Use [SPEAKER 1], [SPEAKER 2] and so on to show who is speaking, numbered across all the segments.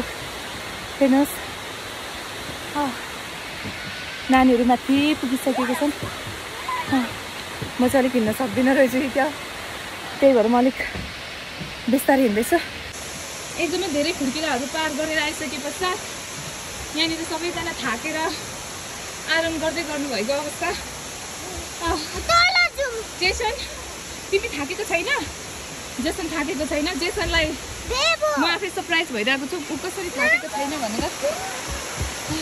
[SPEAKER 1] आएको हेर्नुहोस् नानीहरू माथि पुगिसकेको छन् म चाहिँ अलिक हिँड्न सक्दिनँ रहेछु कि क्या त्यही भएर म अलिक बिस्तारै हिँड्दैछु एकदमै धेरै खुड्किलाहरू पार गरेर आइसके पश्चात यहाँनिर सबैजना थाकेर आराम गर्दै गर्नुभएको अवस्था जेसन तिमी थाकेको छैन जेसन थाकेको छैन जेसनलाई म आफै सरप्राइज भइरहेको छु ऊ कसरी थाकेको छैन भनेर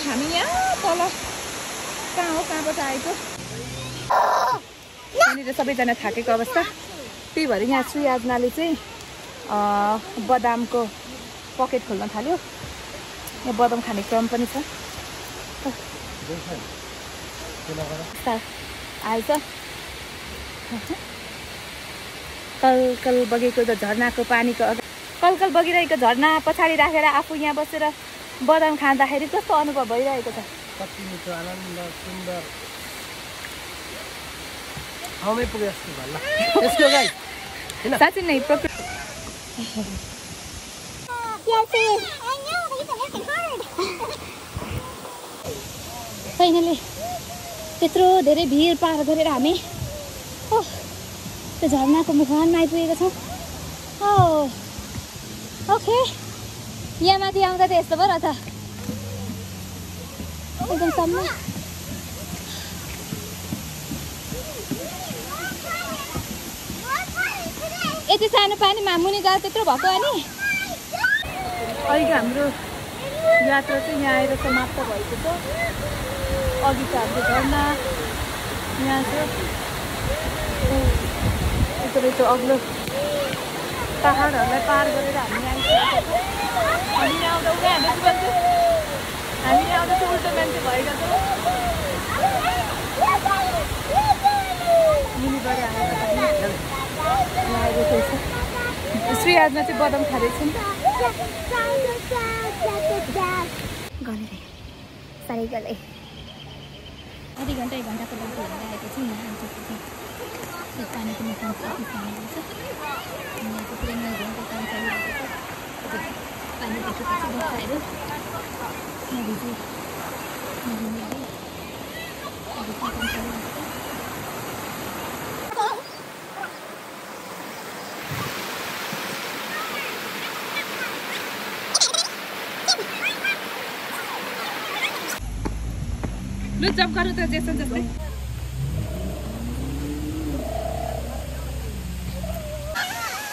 [SPEAKER 1] हामी यहाँ तल कहाँ हो कहाँबाट आएको यहाँनिर सबैजना थाकेको अवस्था त्यही भएर यहाँ सुयाजनाले चाहिँ बदामको पकेट खोल्न थाल्यो यहाँ बदाम खाने क्रम पनि छ आएछ कलकल बगेको त झरनाको पानीको कलकल बगिरहेको झरना पछाडि राखेर आफू यहाँ बसेर बदाम खाँदाखेरि कस्तो अनुभव भइरहेको छ
[SPEAKER 2] कति मिठो आनन्द सुन्दर ठाउँमै पुगे जस्तो भल्ला यसको गाई
[SPEAKER 1] साँच्चै नै फाइनली त्यत्रो धेरै भिड पार गरेर हामी त्यो झरनाको मुहानमा आइपुगेको छौँ ओके यहाँ माथि आउँदा त यस्तो भयो र त एकदम सम्म यति सानो पानीमा मुनि गएर त्यत्रो भएको अनि अहिले हाम्रो यात्रा चाहिँ यहाँ आएर समाप्त भएको छ अघि त हाम्रो झरना यहाँ छ त्यो अग्लो पहाडहरूलाई पार गरेर हामी आइसकेको छौँ हामी यहाँ आउँदा उता हाल्दैछु मान्छे हामी यहाँ आउँदा चाहिँ उल्टो मान्छे भएका छौँ मुनिबाट आएको श्रीयाजमा चाहिँ बदाम खाँदैछौँ गले साह्रै गले आधी घन्टा 1 घन्टाको लागि हिँडेर आएपछि यहाँ आइसकेको छ पानी पनि खान्छ खानुहुन्छ यहाँ चाहिँ पुरै नदीको काम चलिरहेको छ पानी देखेपछि बस्ताहरू नदी चाहिँ नदीमा है अब काम चलिरहेको छ लु जम्प गर्नु त जेसन जस्तै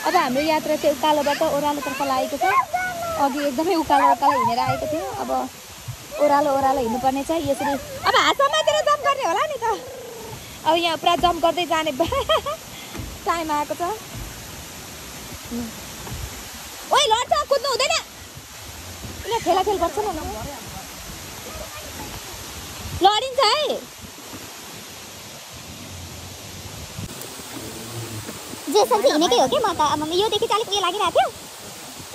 [SPEAKER 1] अब हाम्रो यात्रा चाहिँ उकालोबाट ओह्रालोतर्फ लागेको छ अघि एकदमै उकालो हिँडेर आएको थियो अब ओह्रालो हिँड्नुपर्ने छ यसरी अब हात समातेर जम्प गर्ने होला नि त अब यहाँ पुरा जम्प गर्दै जाने टाइम आएको छ ओइ लड्छ कुद्नु हुँदैन किन खेलाखेल गर्छ न लडिन्छ है
[SPEAKER 3] जेसन चाहिँ हिँडेकै हो कि म त अब योदेखि चाहिँ अलिक उयो लागिरहेको थियो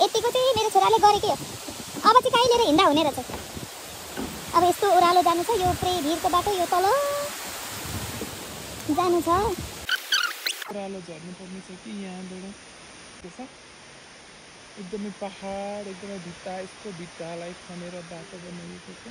[SPEAKER 3] यतिको चाहिँ मेरो छोराले गरेकै हो अब चाहिँ काहीँ लिएर हिँड्दा हुने रहेछ अब यस्तो ओह्रालो जानु छ यो पुरै भिरको बाटो यो तल जानु छ
[SPEAKER 2] ओह्रालो झर्नु पर्ने छ कि यहाँबाट त्यसो एकदमै पहाड एकदमै भित्ता यस्तो भित्तालाई खनेर बाटो बनाइएको छ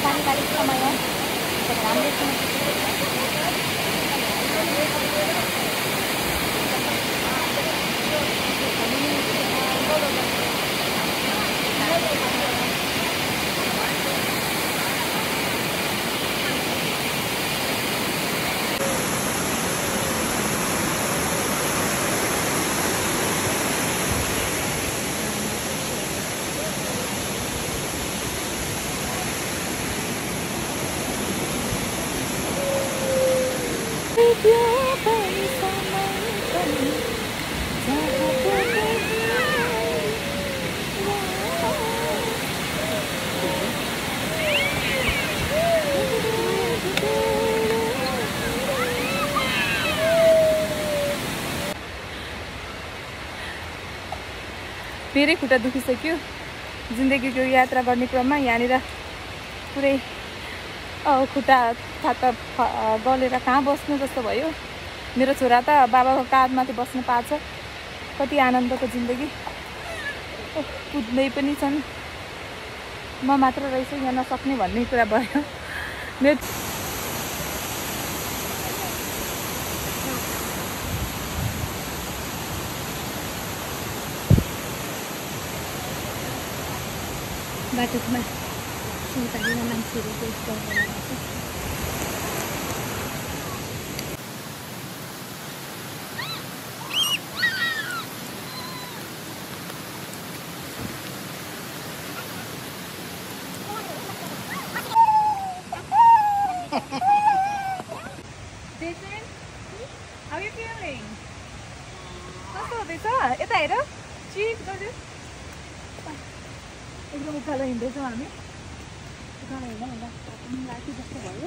[SPEAKER 3] पारिवारिक समय राम्रै
[SPEAKER 2] धेरै खुट्टा दुखिसक्यो जिन्दगीको यात्रा गर्ने क्रममा यहाँनिर पुरै खुट्टा थाता गलेर कहाँ बस्नु जस्तो भयो। मेरो छोरा त बाबाको काँधमाथि बस्न पाछ। कति आनन्दको जिन्दगी। कुद्दै पनि छन्, म मात्र रहेछु यहाँ नसक्ने भन्ने कुरा भयो। मेरो
[SPEAKER 1] बाटोमा छेउछाउमा मान्छेहरू टेस्ट गरेर आएको छ।
[SPEAKER 2] Jason, how are you feeling? कस्तो हुँदैछ? यता हेर, चिज गर्छु। एकदम उकालो हिँड्दैछौँ हामी। उकालो हिँड्दा राति जस्तो भयो।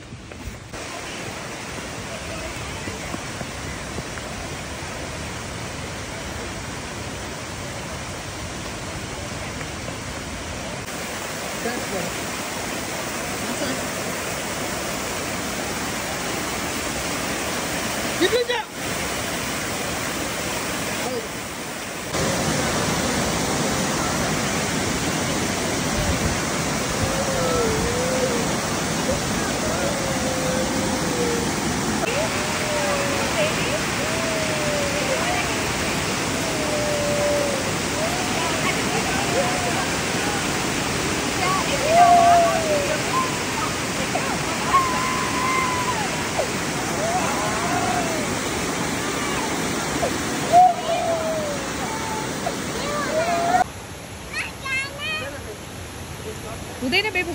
[SPEAKER 2] हुँदैन बेबु।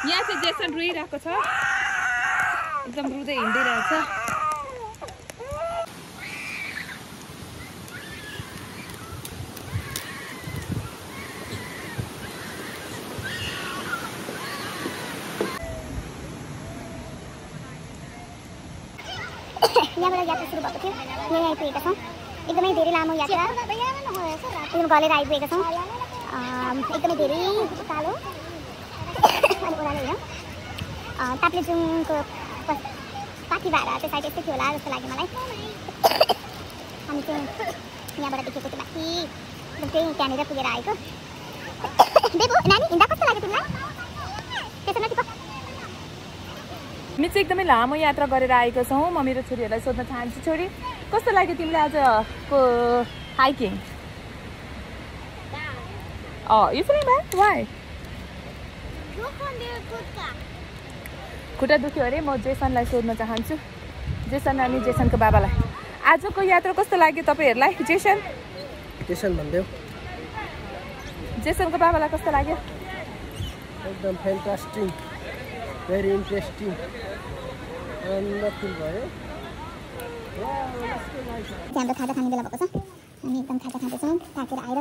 [SPEAKER 2] यहाँ चाहिँ जेसन रोइरहेको छ, एकदम रुँदै हिँड्दै रहेछ।
[SPEAKER 3] यहाँबाट यात्रा सुरु भएको थियो, यहाँ आइपुगेका छौँ। एकदमै धेरै लामो यात्रा एकदम गलेर आइपुगेका छौँ। एकदमै धेरै उकालो अनि ओह्रालो होइन। ताप्लेजुङको पाथी भाडा त्यो साइड यस्तै थियो होला जस्तो लाग्यो मलाई। हामी चाहिँ यहाँबाट देखेको त्यो माथि एकदम त्यही त्यहाँनिर पुगेर आएको। बेबु नानी हिँड्दा कस्तो लाग्यो तिमीलाई? त्यसो नजिक
[SPEAKER 2] हामी चाहिँ एकदमै लामो यात्रा गरेर आएका छौँ। म मेरो छोरीहरूलाई सोध्न चाहन्छु, छोरी कस्तो लाग्यो तिमीलाई आजको hiking? You feeling bad? Why? खुट्टा दुख्यो अरे। म जेसनलाई सोध्न चाहन्छु, जेसन अनि जेसनको बाबालाई। आजको यात्रा कस्तो लाग्यो तपाईँहरूलाई? जेसन
[SPEAKER 4] भनिदेऊ।
[SPEAKER 2] जेसनको बाबालाई कस्तो लाग्यो?
[SPEAKER 4] एकदम फ्यान्टास्टिक, भेरी इन्ट्रेस्टिङ, वन्डरफुल भयो।
[SPEAKER 3] हाम्रो खाजा खाने बेला भएको छ। हामी एकदम खाजा खाँदैछौँ, थाकेर आएर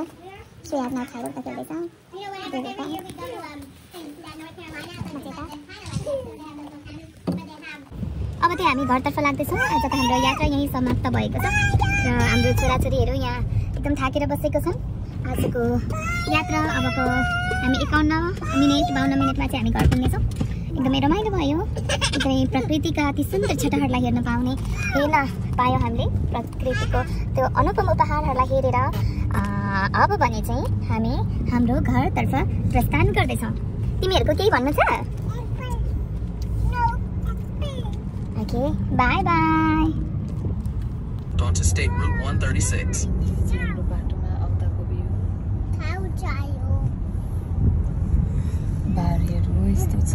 [SPEAKER 3] सुयाजमा खाएर उता खेल्दैछौँ। अब चाहिँ हामी घरतर्फ लाग्दैछौँ। आजको हाम्रो यात्रा यहीँ समाप्त भएको छ र हाम्रो छोराछोरीहरू यहाँ एकदम थाकेर बसेको छन्। आजको यात्रा अबको हामी 52 मिनटमा चाहिँ हामी घर पुग्नेछौँ। एकदमै रमाइलो भयो। एकदमै प्रकृतिका ती सुन्दर छटाहरूलाई हेर्न पायौँ हामीले। प्रकृतिको त्यो अनुपम उपहारहरूलाई हेरेर अब भने चाहिँ हामी हाम्रो घरतर्फ प्रस्थान गर्दैछौँ। तिमीहरूको केही भन्नु छ? Okay, by by.
[SPEAKER 5] Onto State Route 136.
[SPEAKER 2] बारीहरू यस्तो छ।